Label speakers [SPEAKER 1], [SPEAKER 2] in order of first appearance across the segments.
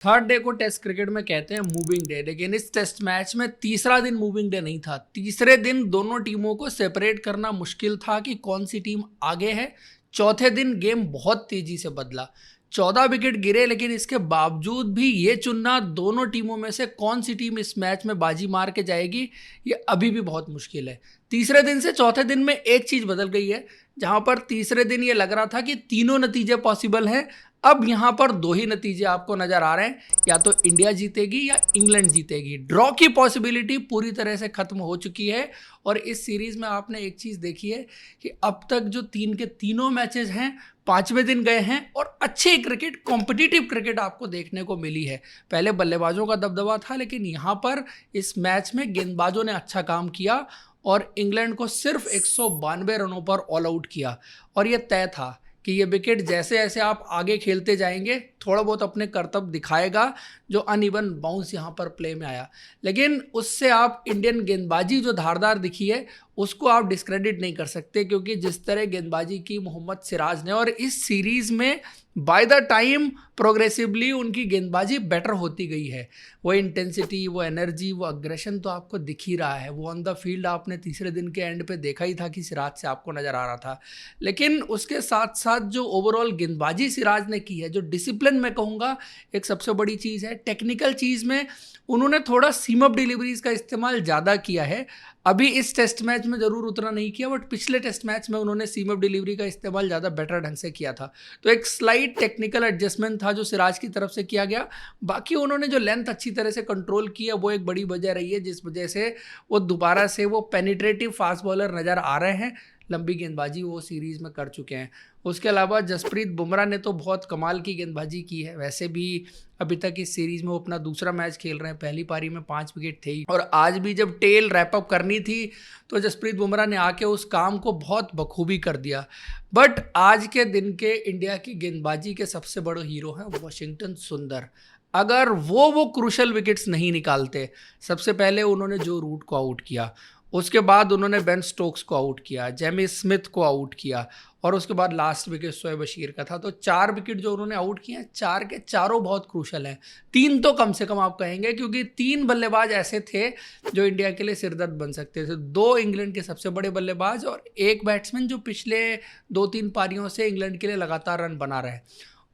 [SPEAKER 1] Third day को test cricket में कहते हैं मूविंग डे, लेकिन इस टेस्ट मैच में तीसरा दिन मूविंग डे नहीं था। तीसरे दिन दोनों टीमों को सेपरेट करना मुश्किल था कि कौन सी टीम आगे है। चौथे दिन गेम बहुत तेजी से बदला, 14 विकेट गिरे, लेकिन इसके बावजूद भी ये चुनना दोनों टीमों में से कौन सी टीम इस मैच में बाजी मार के जाएगी ये अभी भी बहुत मुश्किल है। तीसरे दिन से चौथे दिन में एक चीज बदल गई है। जहां पर तीसरे दिन ये लग रहा था कि तीनों नतीजे पॉसिबल हैं, अब यहां पर दो ही नतीजे आपको नजर आ रहे हैं, या तो इंडिया जीतेगी या इंग्लैंड जीतेगी। ड्रॉ की पॉसिबिलिटी पूरी तरह से खत्म हो चुकी है। और इस सीरीज में आपने एक चीज देखी है कि अब तक जो तीन के तीनों मैचेस हैं पांचवें दिन गए हैं और अच्छे क्रिकेट, कॉम्पिटिटिव क्रिकेट आपको देखने को मिली है। पहले बल्लेबाजों का दबदबा था, लेकिन यहां पर इस मैच में गेंदबाजों ने अच्छा काम किया और इंग्लैंड को सिर्फ 192 रनों पर ऑल आउट किया। और यह तय था कि ये विकेट जैसे जैसे आप आगे खेलते जाएंगे थोड़ा बहुत अपने कर्तव्य दिखाएगा। जो अनइवन बाउंस यहाँ पर प्ले में आया, लेकिन उससे आप इंडियन गेंदबाजी जो धारदार दिखी है उसको आप डिस्क्रेडिट नहीं कर सकते, क्योंकि जिस तरह गेंदबाजी की मोहम्मद सिराज ने, और इस सीरीज में बाय द टाइम प्रोग्रेसिवली उनकी गेंदबाजी बेटर होती गई है। वो इंटेंसिटी, वो एनर्जी, वो अग्रेशन तो आपको दिख ही रहा है। वो ऑन द फील्ड आपने तीसरे दिन के एंड पे देखा ही था कि सिराज से आपको नज़र आ रहा था। लेकिन उसके साथ साथ जो ओवरऑल गेंदबाजी सिराज ने की है, जो डिसिप्लिन मैं कहूँगा एक सबसे बड़ी चीज़ है। टेक्निकल चीज़ में उन्होंने थोड़ा सीम अप डिलीवरीज का इस्तेमाल ज़्यादा किया है। अभी इस टेस्ट मैच में ज़रूर उतना नहीं किया, बट पिछले टेस्ट मैच में उन्होंने सीम अप डिलीवरी का इस्तेमाल ज़्यादा बेटर ढंग से किया था। तो एक स्लाइट टेक्निकल एडजस्टमेंट था जो सिराज की तरफ से किया गया। बाकी उन्होंने जो लेंथ अच्छी तरह से कंट्रोल किया वो एक बड़ी वजह रही है, जिस वजह से वो दोबारा से वो पेनिट्रेटिव फास्ट बॉलर नज़र आ रहे हैं। लंबी गेंदबाजी वो सीरीज़ में कर चुके हैं। उसके अलावा जसप्रीत बुमराह ने तो बहुत कमाल की गेंदबाजी की है। वैसे भी अभी तक इस सीरीज़ में वो अपना दूसरा मैच खेल रहे हैं, पहली पारी में 5 विकेट थे ही, और आज भी जब टेल रैपअप करनी थी तो जसप्रीत बुमराह ने आके उस काम को बहुत बखूबी कर दिया। बट आज के दिन के इंडिया की गेंदबाजी के सबसे बड़े हीरो हैं वाशिंगटन सुंदर। अगर वो क्रूशल विकेट्स नहीं निकालते, सबसे पहले उन्होंने जो रूट को आउट किया, उसके बाद उन्होंने बेन स्टोक्स को आउट किया, जेमी स्मिथ को आउट किया, और उसके बाद लास्ट विकेट शोएब बशीर का था। तो 4 विकेट जो उन्होंने आउट किए हैं, 4 के चारों बहुत क्रूशल हैं। 3 तो कम से कम आप कहेंगे, क्योंकि 3 बल्लेबाज ऐसे थे जो इंडिया के लिए सिरदर्द बन सकते थे। 2 इंग्लैंड के सबसे बड़े बल्लेबाज और एक बैट्समैन जो पिछले 2-3 पारियों से इंग्लैंड के लिए लगातार रन बना रहे।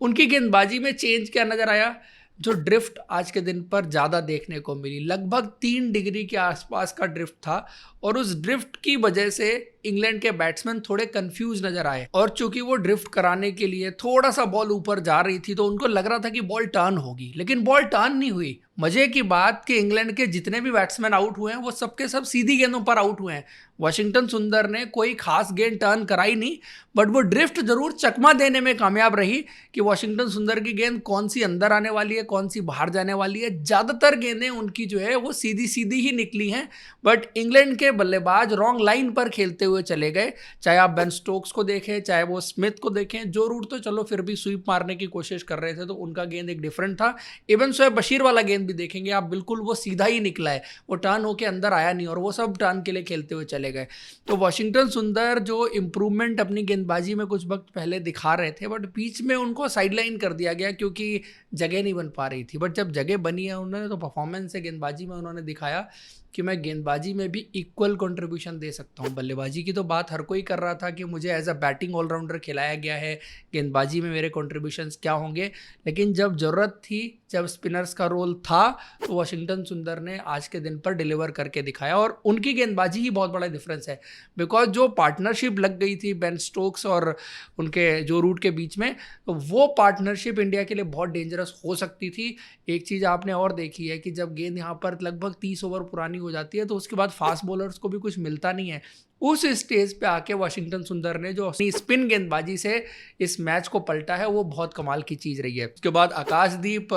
[SPEAKER 1] उनकी गेंदबाजी में चेंज क्या नज़र आया? जो ड्रिफ्ट आज के दिन पर ज़्यादा देखने को मिली, लगभग 3 डिग्री के आसपास का ड्रिफ्ट था, और उस ड्रिफ्ट की वजह से इंग्लैंड के बैट्समैन थोड़े कंफ्यूज नजर आए। और चूंकि वो ड्रिफ्ट कराने के लिए थोड़ा सा बॉल ऊपर जा रही थी, तो उनको लग रहा था कि बॉल टर्न होगी, लेकिन बॉल टर्न नहीं हुई। मजे की बात कि इंग्लैंड के जितने भी बैट्समैन आउट हुए हैं वो सबके सब सीधी गेंदों पर आउट हुए हैं। वाशिंगटन सुंदर ने कोई खास गेंद टर्न कराई नहीं, बट वो ड्रिफ्ट जरूर चकमा देने में कामयाब रही कि वाशिंगटन सुंदर की गेंद कौन सी अंदर आने वाली है, कौन सी बाहर जाने वाली है। ज्यादातर गेंदें उनकी जो है वो सीधी सीधी ही निकली हैं, बट इंग्लैंड के बल्लेबाज रॉन्ग लाइन पर खेलते हुए चले गए। चाहे आप बेन स्टोक्स को देखें, चाहे वो स्मिथ को देखें, जो रूट तो चलो फिर भी स्वीप मारने की कोशिश कर रहे थे तो उनका गेंद एक डिफरेंट था। इवन शोएब बशीर वाला गेंद भी देखेंगे आप, बिल्कुल वो सीधा ही निकला है, वो टर्न होके अंदर आया नहीं, और वो सब टर्न के लिए खेलते हुए चले गए। तो वाशिंगटन सुंदर जो इंप्रूवमेंट अपनी गेंदबाजी में कुछ वक्त पहले दिखा रहे थे, बट बीच में उनको साइडलाइन कर दिया गया क्योंकि जगह नहीं बन पा रही थी। बट जब जगह बनी है उन्होंने, तो परफॉर्मेंस से गेंदबाजी में उन्होंने दिखाया कि मैं गेंदबाजी में भी इक्वल कंट्रीब्यूशन दे सकता हूं। बल्लेबाजी की तो बात हर कोई कर रहा था कि मुझे एज अ बैटिंग ऑलराउंडर खिलाया गया है, गेंदबाजी में मेरे कंट्रीब्यूशंस क्या होंगे, लेकिन जब ज़रूरत थी, जब स्पिनर्स का रोल था, तो वाशिंगटन सुंदर ने आज के दिन पर डिलीवर करके दिखाया। और उनकी गेंदबाजी ही बहुत बड़ा डिफरेंस है, बिकॉज जो पार्टनरशिप लग गई थी बेन स्टोक्स और उनके जो रूट के बीच में, तो वो पार्टनरशिप इंडिया के लिए बहुत डेंजरस हो सकती थी। एक चीज़ आपने और देखी है कि जब गेंद यहाँ पर लगभग 30 ओवर पुरानी हो जाती है, तो उसके बाद फास्ट बॉलर्स को भी कुछ मिलता नहीं है। उस स्टेज पे आके वाशिंगटन सुंदर ने जो अपनी स्पिन गेंदबाजी से इस मैच को पलटा है, वो बहुत कमाल की चीज़ रही है। उसके बाद आकाशदीप,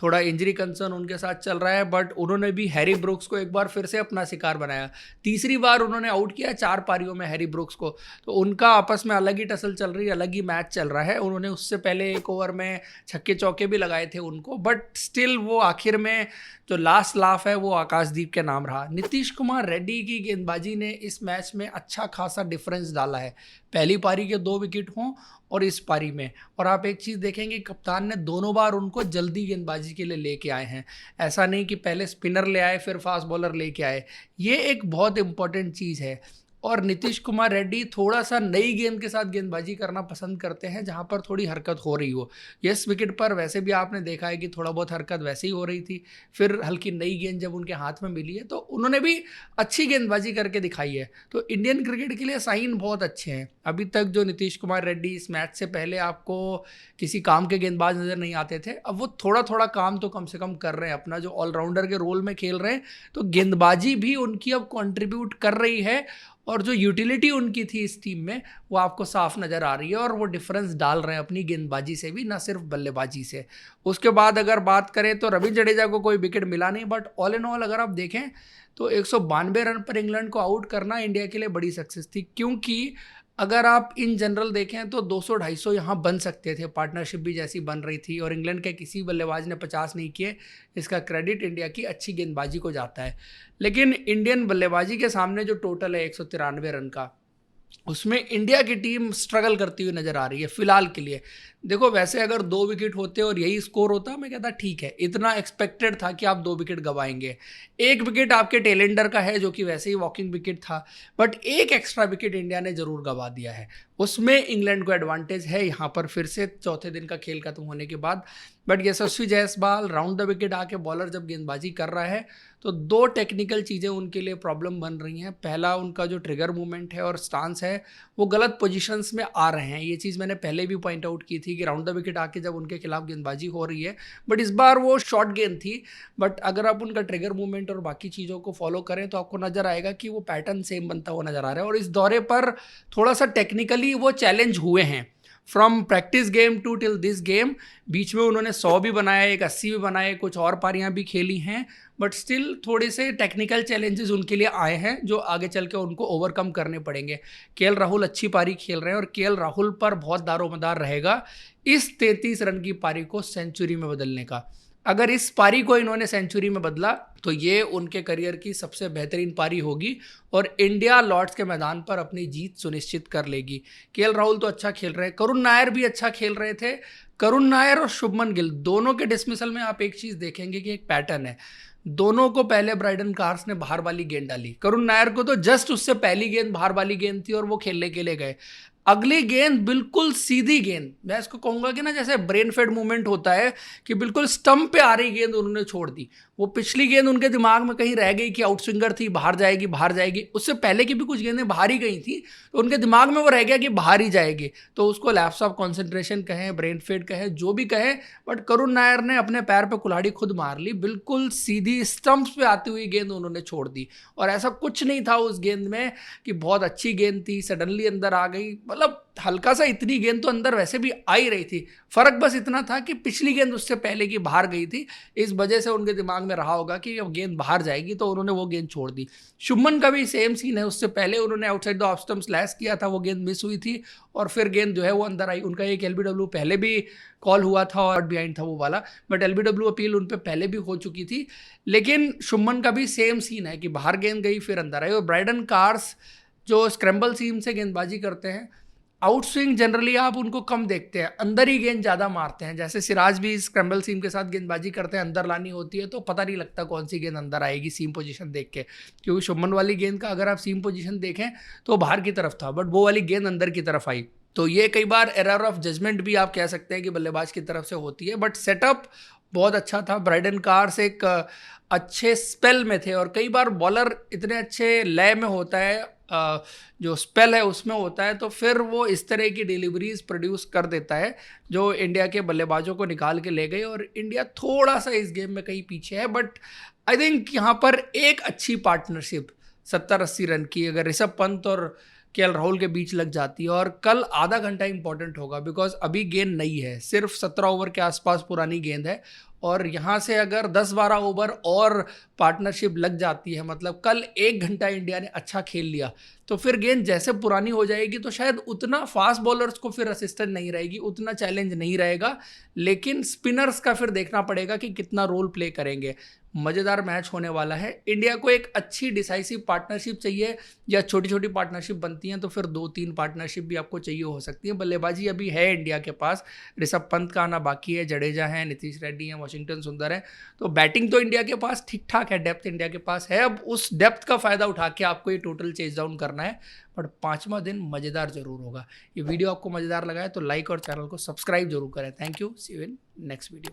[SPEAKER 1] थोड़ा इंजरी कंसर्न उनके साथ चल रहा है, बट उन्होंने भी हैरी ब्रुक्स को एक बार फिर से अपना शिकार बनाया। तीसरी बार उन्होंने आउट किया 4 पारियों में हैरी ब्रुक्स को, तो उनका आपस में अलग ही टसल चल रही है, अलग ही मैच चल रहा है। उन्होंने उससे पहले एक ओवर में छक्के चौके भी लगाए थे उनको, बट स्टिल वो आखिर में जो लास्ट लाफ है वो आकाशदीप के नाम रहा। नीतीश कुमार रेड्डी की गेंदबाजी ने इस मैच में अच्छा खासा डिफरेंस डाला है, पहली पारी के 2 विकेट हों और इस पारी में। और आप एक चीज़ देखेंगे, कप्तान ने दोनों बार उनको जल्दी गेंदबाजी के लिए लेके आए हैं, ऐसा नहीं कि पहले स्पिनर ले आए फिर फास्ट बॉलर लेके आए, ये एक बहुत इंपॉर्टेंट चीज़ है। और नीतीश कुमार रेड्डी थोड़ा सा नई गेंद के साथ गेंदबाजी करना पसंद करते हैं, जहां पर थोड़ी हरकत हो रही हो। इस विकेट पर वैसे भी आपने देखा है कि थोड़ा बहुत हरकत वैसे ही हो रही थी, फिर हल्की नई गेंद जब उनके हाथ में मिली है तो उन्होंने भी अच्छी गेंदबाजी करके दिखाई है। तो इंडियन क्रिकेट के लिए साइन बहुत अच्छे हैं। अभी तक जो नीतीश कुमार रेड्डी इस मैच से पहले आपको किसी काम के गेंदबाज नज़र नहीं आते थे, अब वो थोड़ा थोड़ा काम तो कम से कम कर रहे हैं, अपना जो ऑलराउंडर के रोल में खेल रहे हैं, तो गेंदबाजी भी उनकी अब कंट्रीब्यूट कर रही है और जो यूटिलिटी उनकी थी इस टीम में वो आपको साफ नज़र आ रही है और वो डिफरेंस डाल रहे हैं अपनी गेंदबाजी से भी, ना सिर्फ बल्लेबाजी से। उसके बाद अगर बात करें तो रविंद्र जडेजा को कोई विकेट मिला नहीं, बट ऑल इन ऑल अगर आप देखें तो 192 रन पर इंग्लैंड को आउट करना इंडिया के लिए बड़ी सक्सेस थी, क्योंकि अगर आप इन जनरल देखें तो 200-250 यहाँ बन सकते थे, पार्टनरशिप भी जैसी बन रही थी और इंग्लैंड के किसी बल्लेबाज ने 50 नहीं किए। इसका क्रेडिट इंडिया की अच्छी गेंदबाजी को जाता है, लेकिन इंडियन बल्लेबाजी के सामने जो टोटल है 193 रन का, उसमें इंडिया की टीम स्ट्रगल करती हुई नजर आ रही है फिलहाल के लिए। देखो वैसे अगर 2 विकेट होते और यही स्कोर होता मैं कहता ठीक है, इतना एक्सपेक्टेड था कि आप 2 विकेट गंवाएंगे। 1 विकेट आपके टेलेंडर का है जो कि वैसे ही वॉकिंग विकेट था, बट एक एक्स्ट्रा विकेट इंडिया ने जरूर गंवा दिया है, उसमें इंग्लैंड को एडवांटेज है यहाँ पर फिर से चौथे दिन का खेल खत्म होने के बाद। But Yashasvi Jaiswal round the wicket आके बॉलर जब गेंदबाजी कर रहा है तो 2 टेक्निकल चीज़ें उनके लिए प्रॉब्लम बन रही हैं। पहला, उनका जो ट्रिगर मूवमेंट है और स्टांस है वो गलत पोजीशंस में आ रहे हैं। ये चीज़ मैंने पहले भी पॉइंट आउट की थी कि राउंड द विकेट आके जब उनके खिलाफ गेंदबाजी हो रही है, बट इस बार वो शॉर्ट गेंद थी, बट अगर आप उनका ट्रिगर मूवमेंट और बाकी चीज़ों को फॉलो करें तो आपको नज़र आएगा कि वो पैटर्न सेम बनता हुआ नज़र आ रहा है। और इस दौरे पर थोड़ा सा टेक्निकली वो चैलेंज हुए हैं, from practice game to till this game. बीच में उन्होंने 100 भी बनाया, एक 80 भी बनाए, कुछ और पारियां भी खेली हैं, बट स्टिल थोड़े से टेक्निकल चैलेंजेस उनके लिए आए हैं जो आगे चल के उनको ओवरकम करने पड़ेंगे। केएल राहुल अच्छी पारी खेल रहे हैं और केएल राहुल पर बहुत दारोमदार रहेगा इस 33 रन की पारी को सेंचुरी में बदलने का। अगर इस पारी को इन्होंने सेंचुरी में बदला तो ये उनके करियर की सबसे बेहतरीन पारी होगी और इंडिया लॉर्ड्स के मैदान पर अपनी जीत सुनिश्चित कर लेगी। केएल राहुल तो अच्छा खेल रहे हैं, करुण नायर भी अच्छा खेल रहे थे। करुण नायर और शुभमन गिल दोनों के डिसमिसल में आप एक चीज़ देखेंगे कि एक पैटर्न है, दोनों को पहले ब्राइडन कार्स ने बाहर वाली गेंद डाली, करुण नायर को तो जस्ट उससे पहली गेंद बाहर वाली गेंद थी और वो खेलने के लिए गए। अगली गेंद बिल्कुल सीधी गेंद, मैं इसको कहूंगा कि ना जैसे ब्रेन फेड मूवमेंट होता है कि बिल्कुल स्टंप पे आ रही गेंद उन्होंने छोड़ दी। वो पिछली गेंद उनके दिमाग में कहीं रह गई कि आउटस्विंगर थी, बाहर जाएगी बाहर जाएगी, उससे पहले की भी कुछ गेंदें बाहर ही गई थी तो उनके दिमाग में वो रह गया कि बाहर ही जाएगी। तो उसको लैप्स ऑफ कॉन्सेंट्रेशन कहें, ब्रेन फेड कहें, जो भी कहें, बट करुण नायर ने अपने पैर पे कुल्हाड़ी खुद मार ली, बिल्कुल सीधी स्टंप्स पे आती हुई गेंद उन्होंने छोड़ दी। और ऐसा कुछ नहीं था उस गेंद में कि बहुत अच्छी गेंद थी सडनली अंदर आ गई, मतलब हल्का सा इतनी गेंद तो अंदर वैसे भी आ ही रही थी, फर्क बस इतना था कि पिछली गेंद उससे पहले की बाहर गई थी, इस वजह से उनके दिमाग में रहा होगा कि अब गेंद बाहर जाएगी तो उन्होंने वो गेंद छोड़ दी। शुभमन का भी सेम सीन है, उससे पहले उन्होंने outside the off stump slash किया था, वो गेंद मिस हुई थी और फिर गेंद जो है वो अंदर आई। उनका एक एलबीडब्ल्यू पहले भी कॉल हुआ था और बिहाइंड था वो वाला, बट एलबीडब्ल्यू अपील उन पर पहले भी हो चुकी थी। लेकिन शुभमन का भी सेम सीन है कि बाहर गेंद गई फिर अंदर आई। और ब्राइडन कार्स जो स्क्रैम्बल सीम से गेंदबाजी करते हैं, आउटस्विंग जनरली आप उनको कम देखते हैं, अंदर ही गेंद ज़्यादा मारते हैं। जैसे सिराज भी स्क्रैम्बल सीम के साथ गेंदबाजी करते हैं, अंदर लानी होती है तो पता नहीं लगता कौन सी गेंद अंदर आएगी सीम पोजीशन देख के, क्योंकि शुभमन वाली गेंद का अगर आप सीम पोजीशन देखें तो बाहर की तरफ था, बट वो वाली गेंद अंदर की तरफ आई। तो ये कई बार एरर ऑफ जजमेंट भी आप कह सकते हैं कि बल्लेबाज की तरफ से होती है, बट सेटअप बहुत अच्छा था। ब्राइडन कार्स एक अच्छे स्पेल में थे और कई बार बॉलर इतने अच्छे लय में होता है, जो स्पेल है उसमें होता है, तो फिर वो इस तरह की डिलीवरीज प्रोड्यूस कर देता है जो इंडिया के बल्लेबाजों को निकाल के ले गई। और इंडिया थोड़ा सा इस गेम में कहीं पीछे है, बट आई थिंक यहाँ पर एक अच्छी पार्टनरशिप 70-80 रन की अगर ऋषभ पंत और केएल राहुल के बीच लग जाती है, और कल आधा घंटा इंपॉर्टेंट होगा बिकॉज अभी गेंद नई है, सिर्फ 17 ओवर के आसपास पुरानी गेंद है और यहाँ से अगर 10-12 ओवर और पार्टनरशिप लग जाती है, मतलब कल 1 घंटा इंडिया ने अच्छा खेल लिया, तो फिर गेंद जैसे पुरानी हो जाएगी तो शायद उतना फास्ट बॉलर्स को फिर असिस्टेंट नहीं रहेगी, उतना चैलेंज नहीं रहेगा, लेकिन स्पिनर्स का फिर देखना पड़ेगा कि कितना रोल प्ले करेंगे। मज़ेदार मैच होने वाला है। इंडिया को एक अच्छी डिसाइसिव पार्टनरशिप चाहिए, या छोटी छोटी पार्टनरशिप बनती हैं तो फिर 2-3 पार्टनरशिप भी आपको चाहिए हो सकती है। बल्लेबाजी अभी है इंडिया के पास, ऋषभ पंत का आना बाकी है, जडेजा है, नीतीश रेड्डी है, वाशिंगटन सुंदर है, तो बैटिंग तो इंडिया के पास ठीक ठाक है, डेप्थ इंडिया के पास है। अब उस डेप्थ का फायदा उठा के आपको ये टोटल चेज डाउन करना है, बट 5वां दिन मज़ेदार जरूर होगा। ये वीडियो आपको मज़ेदार लगा है तो लाइक और चैनल को सब्सक्राइब जरूर करें। Thank you, see you in next video.